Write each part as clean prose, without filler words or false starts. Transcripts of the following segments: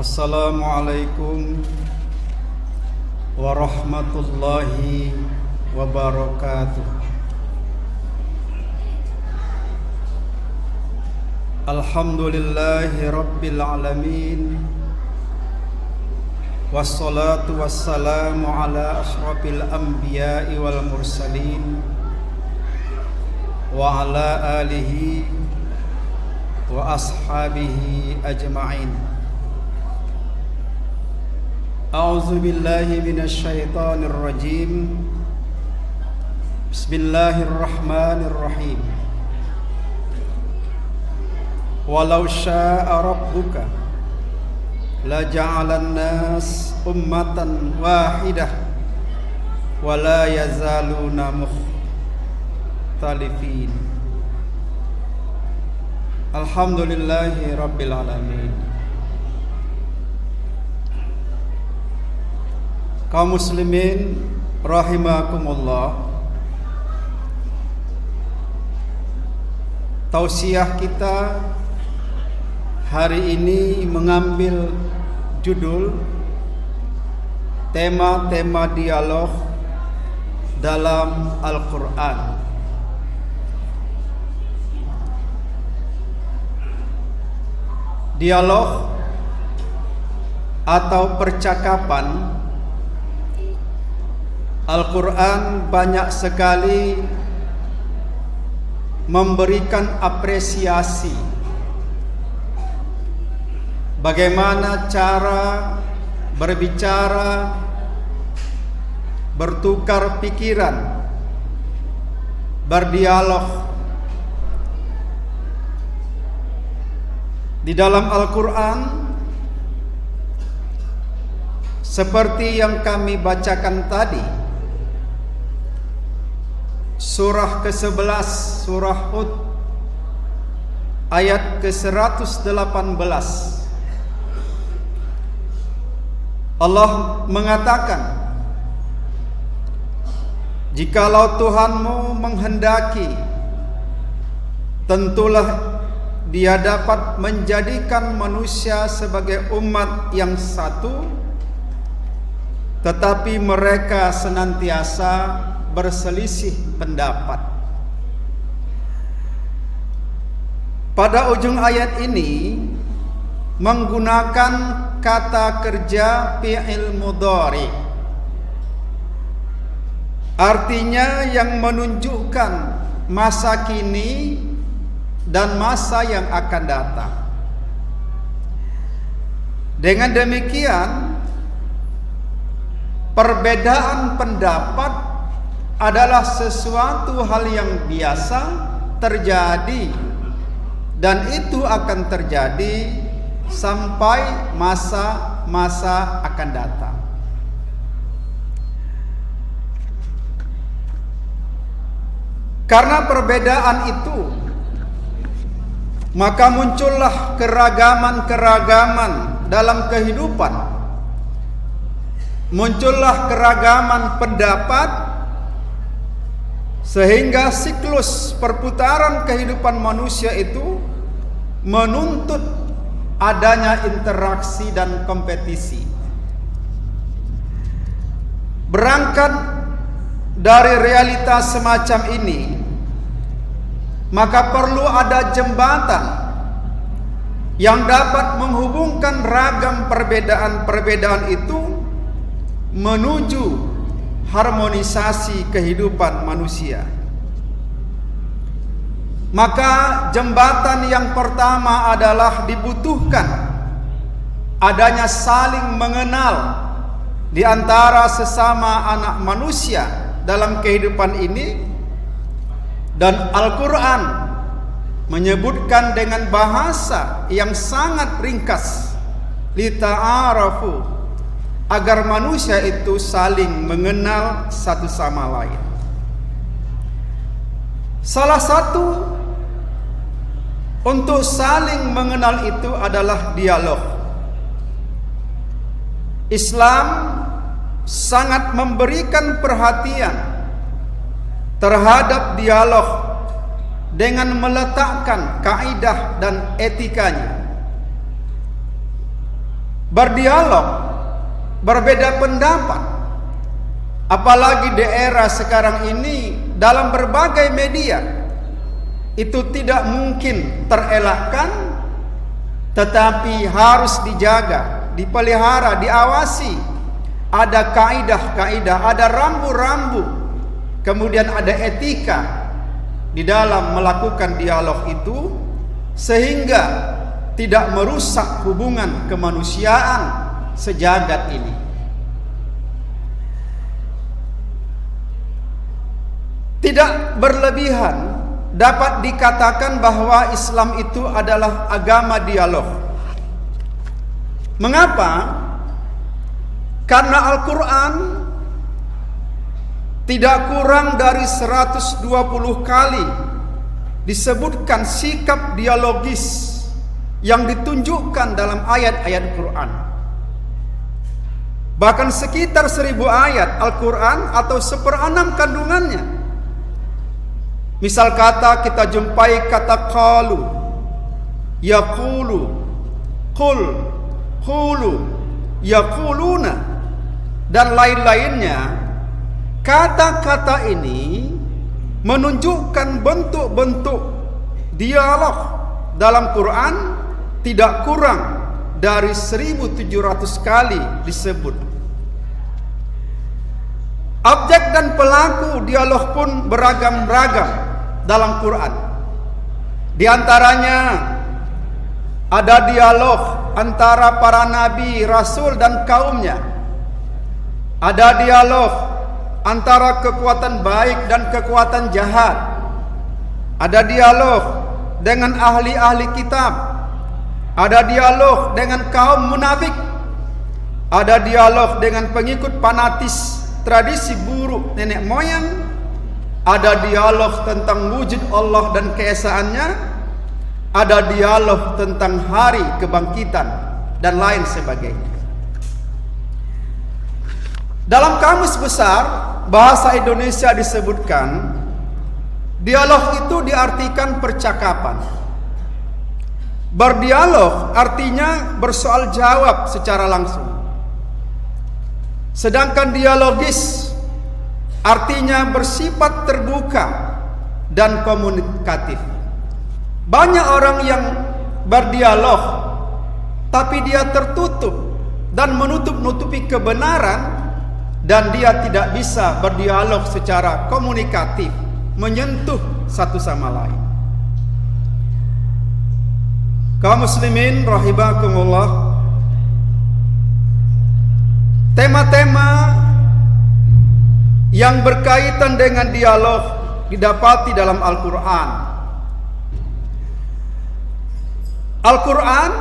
Assalamualaikum warahmatullahi wabarakatuh. Alhamdulillahi rabbil alamin. Wassalatu wassalamu ala ashrafil anbiya'i wal mursalin wa ala alihi wa ashabihi ajma'in. A'udzu billahi minasy syaithanir rajim. Bismillahirrahmanirrahim. Walau syaa'a rabbuka la ja'alan nas ummatan wahidah wa la yazaluna mukhtalifin. Alhamdulillahi rabbil alamin. Kaum muslimin rahimakumullah, tausiah kita hari ini mengambil judul tema-tema dialog dalam Al-Quran. Dialog atau percakapan Al-Quran banyak sekali memberikan apresiasi bagaimana cara berbicara, bertukar pikiran, berdialog. Di dalam Al-Quran, seperti yang kami bacakan tadi, surah ke-11, surah Hud, ayat ke-118, Allah mengatakan, jikalau Tuhanmu menghendaki, tentulah Dia dapat menjadikan manusia sebagai umat yang satu, tetapi mereka senantiasa berselisih pendapat. Pada ujung ayat ini menggunakan kata kerja fi'il mudhari, artinya yang menunjukkan masa kini dan masa yang akan datang. Dengan demikian, perbedaan pendapat adalah sesuatu hal yang biasa terjadi, dan itu akan terjadi sampai masa-masa akan datang. Karena perbedaan itu, maka muncullah keragaman-keragaman dalam kehidupan, muncullah keragaman pendapat, sehingga siklus perputaran kehidupan manusia itu menuntut adanya interaksi dan kompetisi. Berangkat dari realitas semacam ini, maka perlu ada jembatan yang dapat menghubungkan ragam perbedaan-perbedaan itu menuju harmonisasi kehidupan manusia. Maka jembatan yang pertama adalah dibutuhkan adanya saling mengenal di antara sesama anak manusia dalam kehidupan ini, dan Al-Quran menyebutkan dengan bahasa yang sangat ringkas, lita'arafu, agar manusia itu saling mengenal satu sama lain. Salah satu untuk saling mengenal itu adalah dialog. Islam sangat memberikan perhatian terhadap dialog dengan meletakkan kaidah dan etikanya. berdialog, berbeda pendapat. Apalagi di era sekarang ini dalam berbagai media, itu tidak mungkin terelakkan, tetapi harus dijaga, dipelihara, diawasi. Ada kaidah-kaidah, ada rambu-rambu, kemudian ada etika di dalam melakukan dialog itu, sehingga tidak merusak hubungan kemanusiaan sejagat ini. Tidak berlebihan dapat dikatakan bahwa Islam itu adalah agama dialog. Mengapa? Karena Al-Quran tidak kurang dari 120 kali disebutkan sikap dialogis yang ditunjukkan dalam ayat-ayat Quran. Bahkan sekitar 1000 ayat Al-Quran atau 1/6 kandungannya. Misal kata kita jumpai kata qalu, yaqulu, qul, qulu, yaquluna, dan lain-lainnya. Kata-kata ini menunjukkan bentuk-bentuk dialog dalam Quran tidak kurang dari 1700 kali disebut. Objek dan pelaku dialog pun beragam-ragam dalam Quran. Di antaranya ada dialog antara para nabi, rasul dan kaumnya. Ada dialog antara kekuatan baik dan kekuatan jahat. Ada dialog dengan ahli-ahli kitab. Ada dialog dengan kaum munafik. Ada dialog dengan pengikut fanatis tradisi buruk nenek moyang. Ada dialog tentang wujud Allah dan keesaannya. Ada dialog tentang hari kebangkitan dan lain sebagainya. Dalam Kamus Besar Bahasa Indonesia disebutkan, dialog itu diartikan percakapan. Berdialog artinya bersoal jawab secara langsung. Sedangkan dialogis artinya bersifat terbuka dan komunikatif. Banyak orang yang berdialog tapi dia tertutup dan menutup-nutupi kebenaran, dan dia tidak bisa berdialog secara komunikatif, menyentuh satu sama lain. Kaum muslimin rahimakumullah, tema-tema yang berkaitan dengan dialog didapati dalam Al-Quran. Al-Quran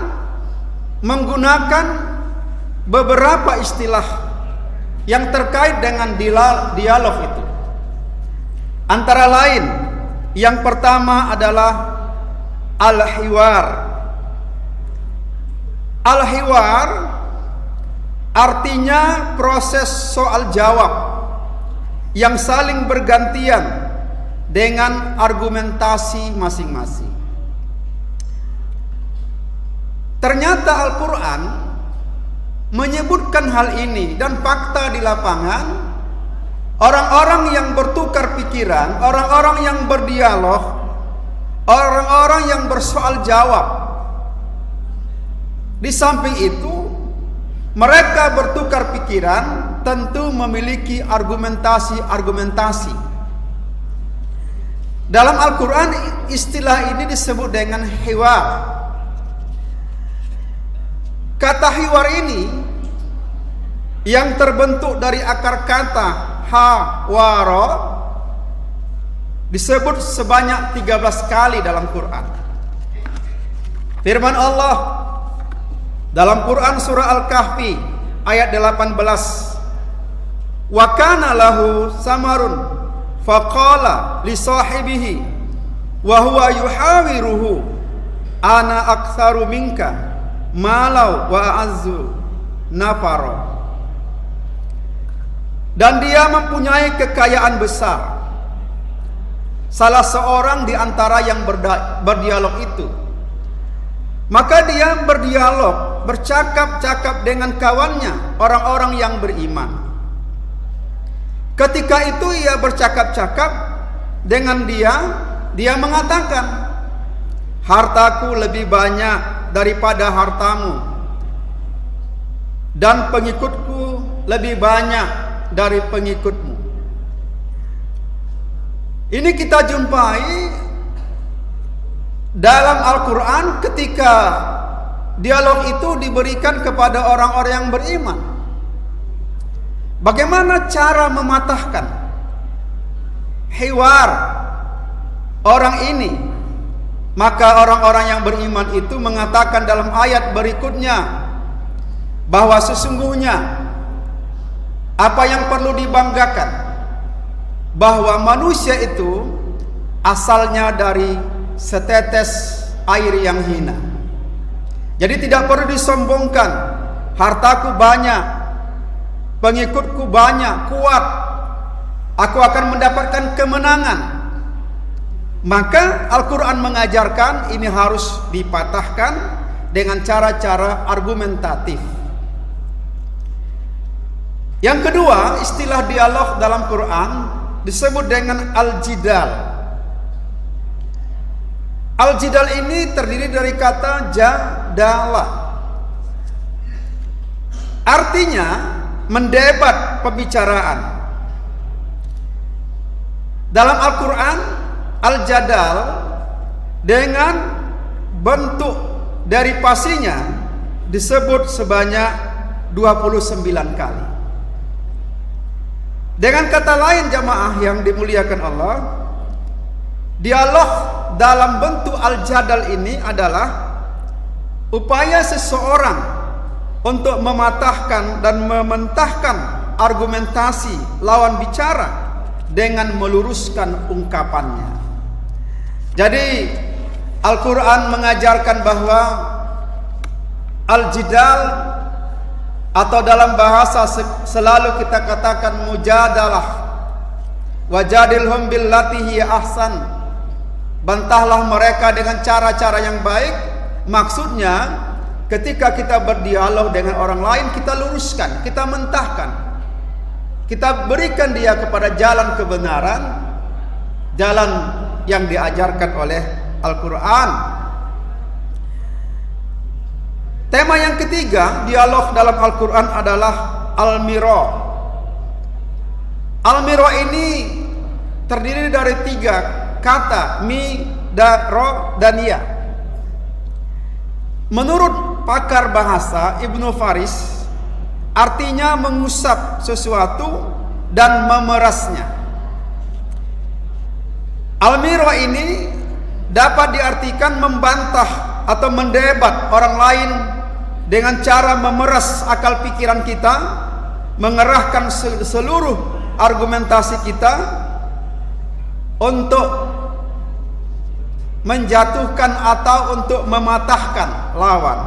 menggunakan beberapa istilah yang terkait dengan dialog itu. Antara lain, yang pertama adalah al-hiwar. Al-hiwar artinya proses soal jawab yang saling bergantian dengan argumentasi masing-masing. Ternyata Al-Quran menyebutkan hal ini, dan fakta di lapangan, orang-orang yang bertukar pikiran, orang-orang yang berdialog, orang-orang yang bersoal jawab. Di samping itu, mereka bertukar pikiran tentu memiliki argumentasi-argumentasi. Dalam Al-Quran istilah ini disebut dengan hiwar. Kata hiwar ini yang terbentuk dari akar kata hawara disebut sebanyak 13 kali dalam Quran. Firman Allah dalam Quran surah Al-Kahfi ayat 18, wa kana lahu samarun faqala li sahibihi wa huwa yuhawiruhu ana aktsaru minka malau wa azzu nafaro. Dan dia mempunyai kekayaan besar, salah seorang di antara yang berdialog itu. Maka dia berdialog bercakap-cakap dengan kawannya, orang-orang yang beriman. Ketika itu ia bercakap-cakap dengan dia mengatakan, hartaku lebih banyak daripada hartamu, dan pengikutku lebih banyak dari pengikutmu. Ini kita jumpai dalam Al-Quran ketika dialog itu diberikan kepada orang-orang yang beriman. Bagaimana cara mematahkan hiwar orang ini? Maka orang-orang yang beriman itu mengatakan dalam ayat berikutnya bahwa sesungguhnya apa yang perlu dibanggakan, bahwa manusia itu asalnya dari setetes air yang hina. Jadi tidak perlu disombongkan, hartaku banyak, pengikutku banyak, kuat, aku akan mendapatkan kemenangan. Maka Al-Quran mengajarkan ini harus dipatahkan dengan cara-cara argumentatif. Yang kedua, istilah dialog dalam Quran disebut dengan al-jidal. Al-jidal ini terdiri dari kata jadala. Artinya mendebat pembicaraan. Dalam Al-Quran, al-jadal dengan bentuk derivasinya disebut sebanyak 29 kali. Dengan kata lain jamaah yang dimuliakan Allah, dialog dalam bentuk al-jadal ini adalah upaya seseorang untuk mematahkan dan mementahkan argumentasi lawan bicara dengan meluruskan ungkapannya. Jadi Al-Quran mengajarkan bahwa al-jidal atau dalam bahasa selalu kita katakan mujadalah, wajadilhum billati hiya ahsan, bantahlah mereka dengan cara-cara yang baik. Maksudnya ketika kita berdialog dengan orang lain, kita luruskan, kita mentahkan, kita berikan dia kepada jalan kebenaran, jalan yang diajarkan oleh Al-Quran. Tema yang ketiga dialog dalam Al-Quran adalah al-mira. Al-mira ini terdiri dari 3 kata, mi, da, ro, dan ya. Menurut pakar bahasa Ibnu Faris, artinya mengusap sesuatu dan memerasnya. Al-mira ini dapat diartikan membantah atau mendebat orang lain dengan cara memeras akal pikiran kita, mengerahkan seluruh argumentasi kita untuk menjatuhkan atau untuk mematahkan lawan.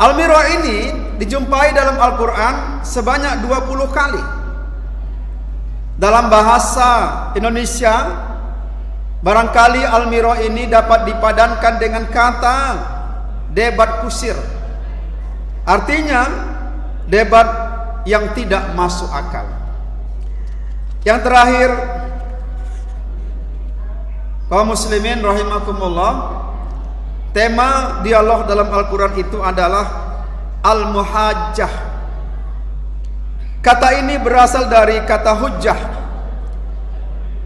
Al-mira ini dijumpai dalam Al-Quran sebanyak 20 kali. Dalam bahasa Indonesia, barangkali al-mira ini dapat dipadankan dengan kata debat kusir. Artinya debat yang tidak masuk akal. Yang terakhir, kaum muslimin rahimakumullah, tema dialog dalam Al-Quran itu adalah al-muhajjah. Kata ini berasal dari kata hujjah.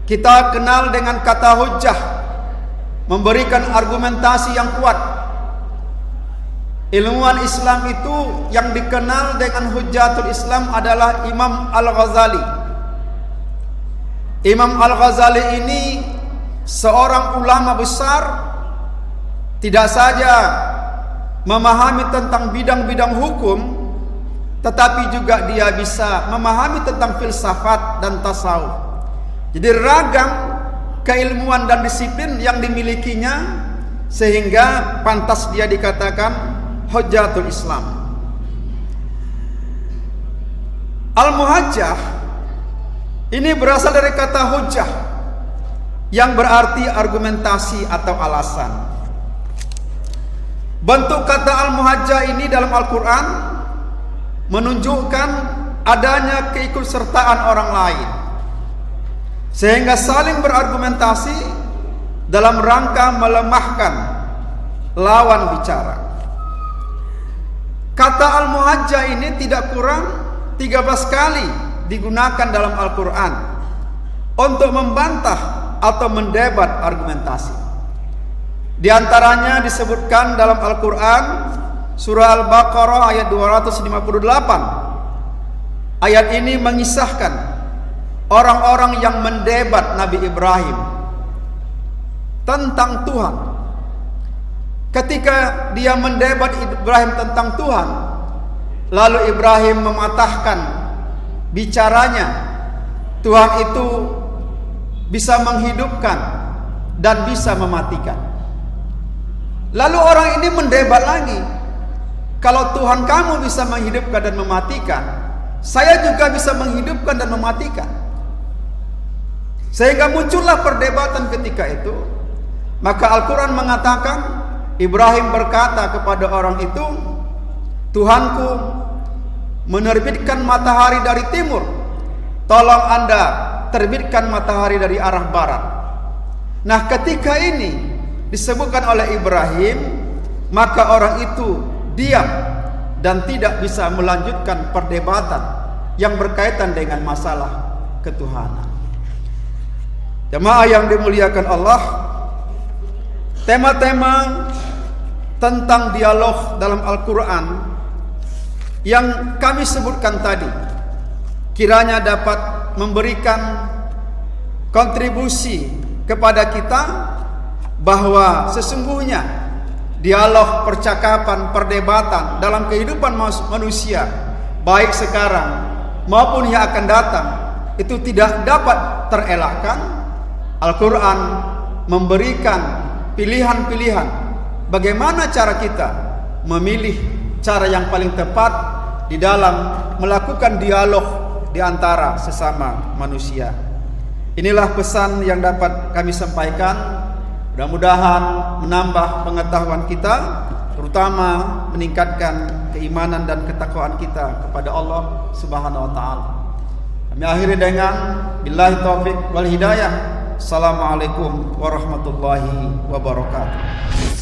Kita kenal dengan kata hujjah, memberikan argumentasi yang kuat. Ilmuwan Islam itu yang dikenal dengan Hujjatul Islam adalah Imam Al-Ghazali. Imam Al-Ghazali ini seorang ulama besar, tidak saja memahami tentang bidang-bidang hukum, tetapi juga dia bisa memahami tentang filsafat dan tasawuf. Jadi ragam keilmuan dan disiplin yang dimilikinya sehingga pantas dia dikatakan Hujjatul Islam. Al-Muhajjah ini berasal dari kata hujjah yang berarti argumentasi atau alasan. Bentuk kata al-muhajjah ini dalam Al-Quran menunjukkan adanya keikutsertaan orang lain, sehingga saling berargumentasi dalam rangka melemahkan lawan bicara. Kata al-muhajjah ini tidak kurang 13 kali digunakan dalam Al-Quran untuk membantah atau mendebat argumentasi. Di antaranya disebutkan dalam Al-Quran surah Al-Baqarah ayat 258. Ayat ini mengisahkan orang-orang yang mendebat Nabi Ibrahim tentang Tuhan. Ketika dia mendebat Ibrahim tentang Tuhan, lalu Ibrahim mematahkan bicaranya. Tuhan itu bisa menghidupkan dan bisa mematikan. Lalu orang ini mendebat lagi, kalau Tuhan kamu bisa menghidupkan dan mematikan, saya juga bisa menghidupkan dan mematikan. Sehingga muncullah perdebatan ketika itu. Maka Al-Quran mengatakan, Ibrahim berkata kepada orang itu, Tuhanku menerbitkan matahari dari timur, tolong Anda terbitkan matahari dari arah barat. Nah, ketika ini disebutkan oleh Ibrahim, maka orang itu diam dan tidak bisa melanjutkan perdebatan yang berkaitan dengan masalah ketuhanan. Jemaah yang dimuliakan Allah, tema-tema tentang dialog dalam Al-Quran yang kami sebutkan tadi kiranya dapat memberikan kontribusi kepada kita bahwa sesungguhnya dialog, percakapan, perdebatan dalam kehidupan manusia, baik sekarang maupun yang akan datang, itu tidak dapat terelakkan. Al-Quran memberikan pilihan-pilihan bagaimana cara kita memilih cara yang paling tepat di dalam melakukan dialog di antara sesama manusia. Inilah pesan yang dapat kami sampaikan. Mudah-mudahan menambah pengetahuan kita, terutama meningkatkan keimanan dan ketakwaan kita kepada Allah Subhanahu wa taala. Kami akhiri dengan billahi taufik wal hidayah. Assalamualaikum warahmatullahi wabarakatuh.